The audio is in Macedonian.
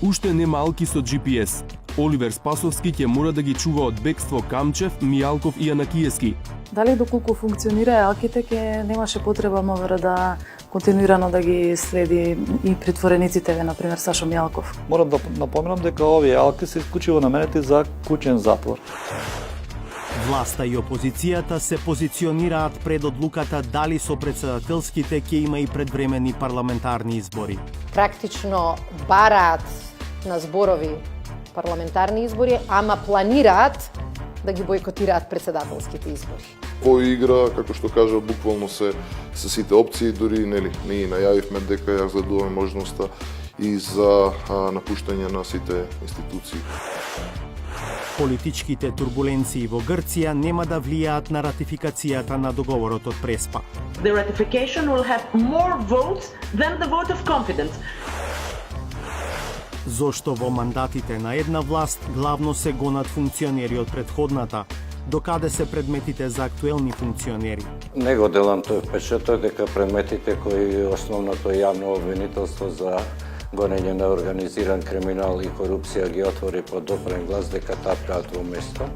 Уште не малки со GPS. Оливер Спасовски ќе мора да ги чува од бегство Камчев, Мијалков и Анакиевски. Дали доколку функционира елките, ќе немаше потреба МВР да континуирано да ги следи и притворениците, например Сашо Мијалков. Морам да напоменам дека овие елки се исклучиво наменети за куќен затвор. Власта и опозицијата се позиционираат пред одлуката дали со претседателските ќе има и предвремени парламентарни избори. Практично бараат на зборови парламентарни избори, ама планираат да ги бойкотираат претседателските избори. Овој игра, како што кажа, буквално се сите опции, дури ние најавивме дека ја разгледуваме можноста и за напуштање на сите институции. Политичките турбуленции во Грција нема да влијаат на ратификацијата на договорот од Преспа. The ratification will have more votes than the vote of confidence. Зошто во мандатите на една власт главно се гонат функционери од претходната, докаде се предметите за актуелни функционери. Не го делам тој впечаток дека предметите кои основното јавно обвинителство за гонење на организиран криминал и корупција ги отвори под допрен глас дека тапкаат во место.